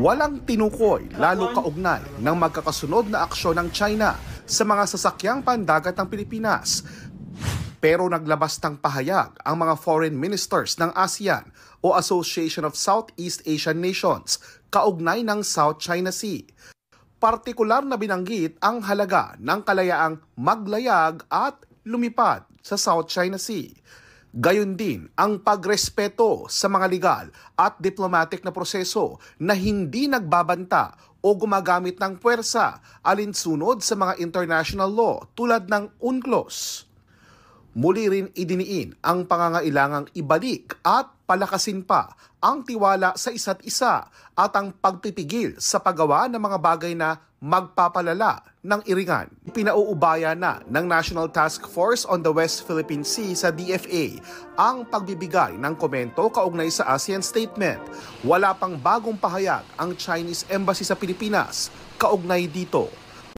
walang tinukoy lalo kaugnay ng magkakasunod na aksyon ng China sa mga sasakyang pandagat ng Pilipinas. Pero naglabas ng pahayag ang mga foreign ministers ng ASEAN o Association of Southeast Asian Nations kaugnay ng South China Sea. Partikular na binanggit ang halaga ng kalayaang maglayag at lumipad sa South China Sea. Gayon din ang pagrespeto sa mga legal at diplomatic na proseso na hindi nagbabanta o gumagamit ng puwersa alinsunod sa mga international law tulad ng UNCLOS. Muli rin idiniin ang pangangailangang ibalik at palakasin pa ang tiwala sa isa't isa at ang pagpipigil sa paggawa ng mga bagay na magpapalala ng iringan. Pinauubaya na ng National Task Force on the West Philippine Sea sa DFA ang pagbibigay ng komento kaugnay sa ASEAN Statement. Wala pang bagong pahayag ang Chinese Embassy sa Pilipinas kaugnay dito.